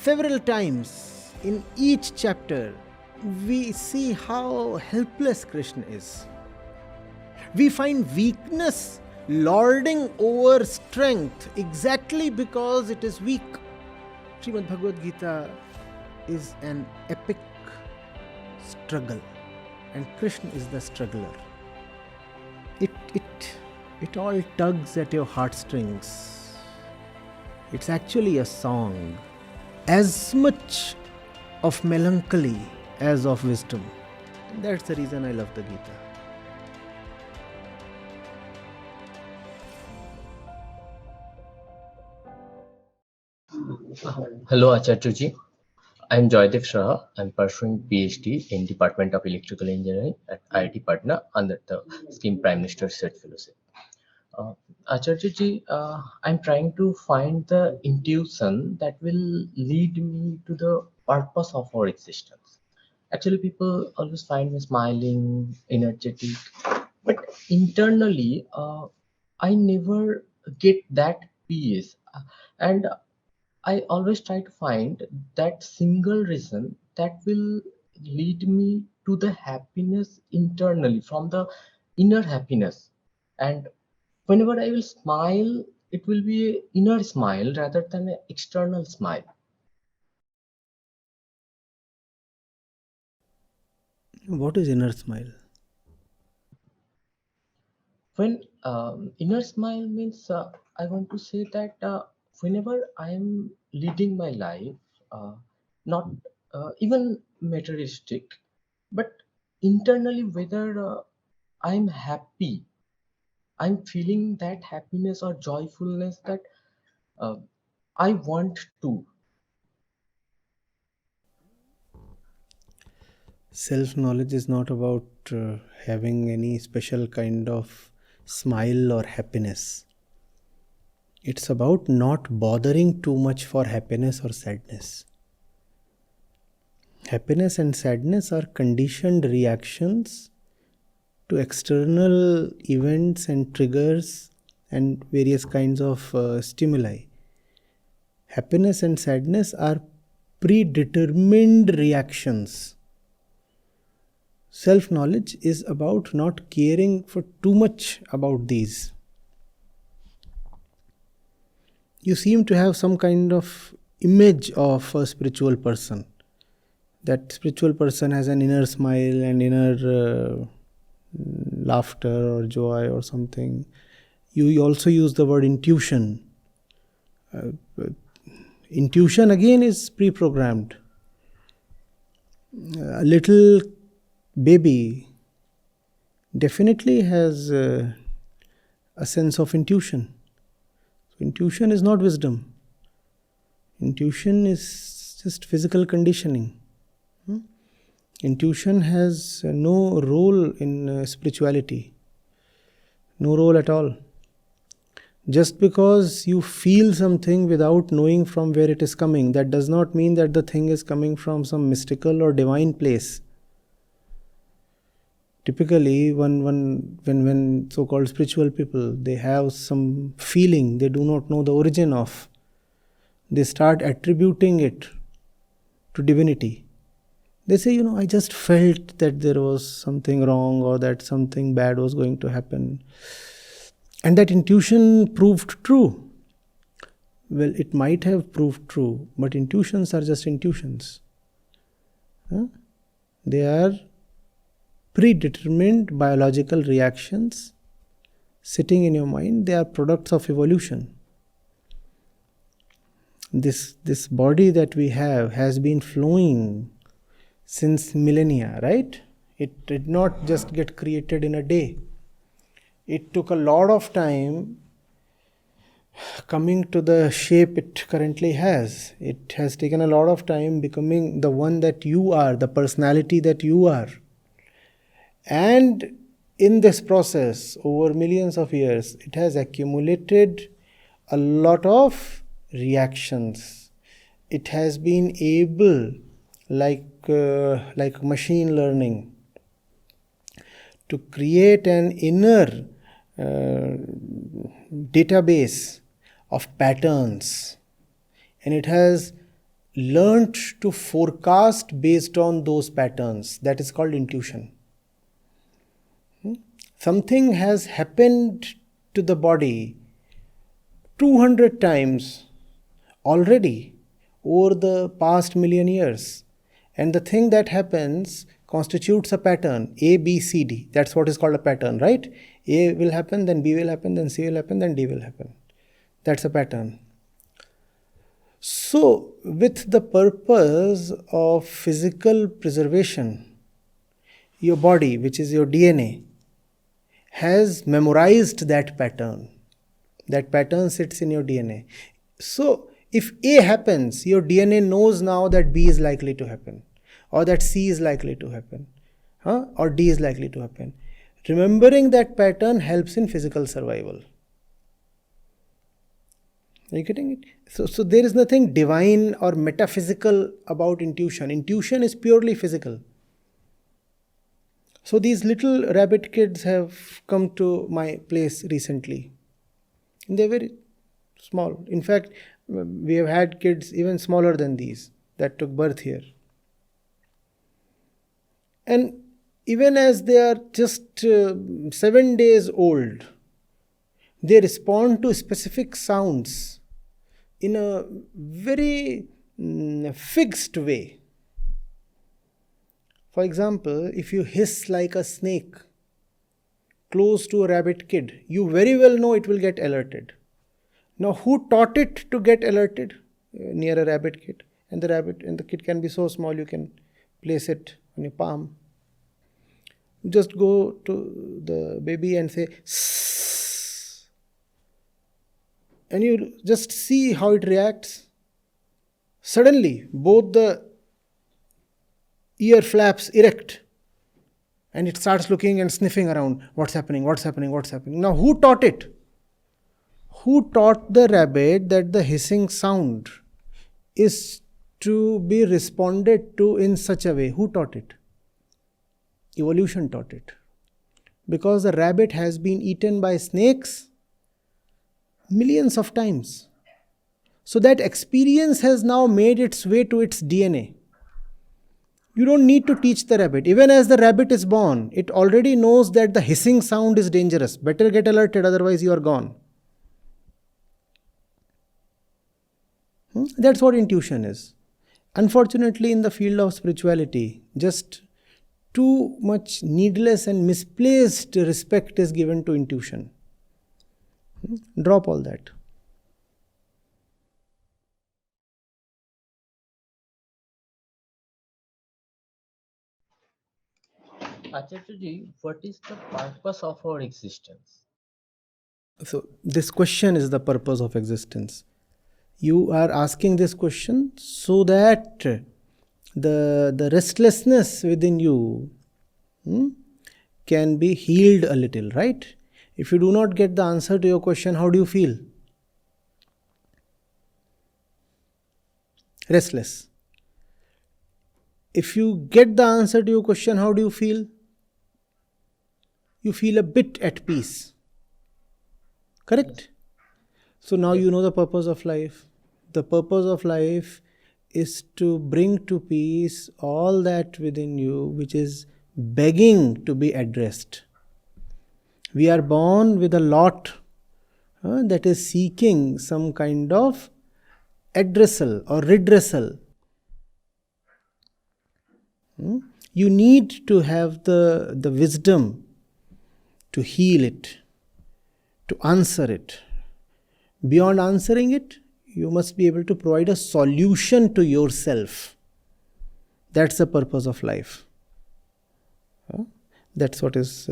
several times in each chapter, we see how helpless Krishna is. We find weakness lording over strength exactly because it is weak. Srimad Bhagavad Gita is an epic struggle, and Krishna is the struggler. It all tugs at your heartstrings. It's actually a song, as much of melancholy as of wisdom. And that's the reason I love the Gita. Hello Acharya ji. I'm Joydev Shah. I'm pursuing PhD in Department of Electrical Engineering at IIT-Patna under the scheme Prime Minister Research Fellowship. Acharya ji, I'm trying to find the intuition that will lead me to the purpose of our existence. Actually, people always find me smiling, energetic, but internally, I never get that peace. And I always try to find that single reason that will lead me to the happiness internally, from the inner happiness. And whenever I will smile, it will be an inner smile rather than an external smile. What is inner smile? When inner smile means, I want to say that whenever I am leading my life, not even materialistic, but internally, whether I'm happy, I'm feeling that happiness or joyfulness that uh, I want to. Self-knowledge is not about having any special kind of smile or happiness. It's about not bothering too much for happiness or sadness. Happiness and sadness are conditioned reactions to external events and triggers and various kinds of stimuli. Happiness and sadness are predetermined reactions. Self-knowledge is about not caring for too much about these. You seem to have some kind of image of a spiritual person. That spiritual person has an inner smile and inner laughter or joy or something. You also use the word intuition. Intuition again is pre-programmed. A little baby definitely has a sense of intuition. So intuition is not wisdom. Intuition is just physical conditioning. Intuition has no role in spirituality. No role at all. Just because you feel something without knowing from where it is coming, that does not mean that the thing is coming from some mystical or divine place. Typically, when so-called spiritual people, they have some feeling they do not know the origin of, they start attributing it to divinity. They say, I just felt that there was something wrong or that something bad was going to happen. And that intuition proved true. Well, it might have proved true, but intuitions are just intuitions. They are predetermined biological reactions sitting in your mind. They are products of evolution. This body that we have has been flowing since millennia, right? It did not just get created in a day. It took a lot of time coming to the shape it currently has. It has taken a lot of time becoming the one that you are, the personality that you are. And in this process, over millions of years, it has accumulated a lot of reactions. It has been able, like machine learning, to create an inner database of patterns, and it has learnt to forecast based on those patterns. That is called intuition. Something has happened to the body 200 times already over the past million years. And the thing that happens constitutes a pattern, A, B, C, D. That's what is called a pattern, right? A will happen, then B will happen, then C will happen, then D will happen. That's a pattern. So, with the purpose of physical preservation, your body, which is your DNA, has memorized that pattern. That pattern sits in your DNA. So, if A happens, your DNA knows now that B is likely to happen, or that C is likely to happen, or D is likely to happen. Remembering that pattern helps in physical survival. Are you getting it? So there is nothing divine or metaphysical about intuition. Intuition is purely physical. So these little rabbit kids have come to my place recently. They're very small. In fact, we have had kids even smaller than these that took birth here. And even as they are just 7 days old, they respond to specific sounds in a very fixed way. For example, if you hiss like a snake close to a rabbit kid, you very well know it will get alerted. Now, who taught it to get alerted near a rabbit kid? And the kid can be so small you can place it on your palm. You just go to the baby and say, "Sss," and you just see how it reacts. Suddenly, both the ear flaps erect and it starts looking and sniffing around. What's happening? Now, who taught it? Who taught the rabbit that the hissing sound is to be responded to in such a way? Who taught it? Evolution taught it. Because the rabbit has been eaten by snakes millions of times. So that experience has now made its way to its DNA. You don't need to teach the rabbit. Even as the rabbit is born, it already knows that the hissing sound is dangerous. Better get alerted, otherwise you are gone. That's what intuition is. Unfortunately, in the field of spirituality, just too much needless and misplaced respect is given to intuition. Drop all that. Acharya, what is the purpose of our existence? So, this question is the purpose of existence. You are asking this question so that the restlessness within you can be healed a little, right? If you do not get the answer to your question, how do you feel? Restless. If you get the answer to your question, how do you feel? You feel a bit at peace. Correct? So now you know the purpose of life. The purpose of life is to bring to peace all that within you which is begging to be addressed. We are born with a lot that is seeking some kind of addressal or redressal. You need to have the wisdom to heal it, to answer it. Beyond answering it, you must be able to provide a solution to yourself. That's the purpose of life. That's what is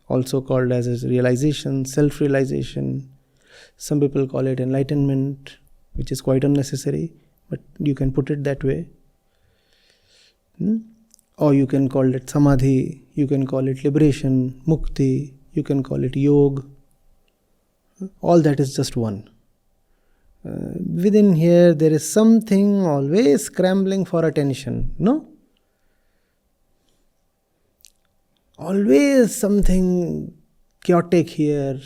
also called as realization, self-realization. Some people call it enlightenment, which is quite unnecessary, but you can put it that way. Or you can call it samadhi, you can call it liberation, mukti, you can call it yoga. All that is just one. Within here, there is something always scrambling for attention, no? Always something chaotic here,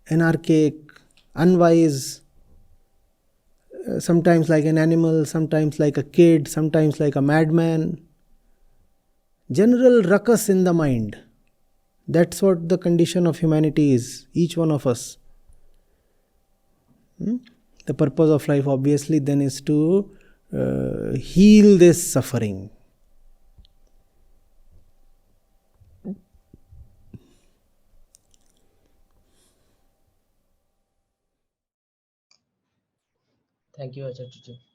anarchic, unwise, sometimes like an animal, sometimes like a kid, sometimes like a madman. General ruckus in the mind. That's what the condition of humanity is, each one of us. The purpose of life, obviously, then is to heal this suffering. Thank you, Acharya.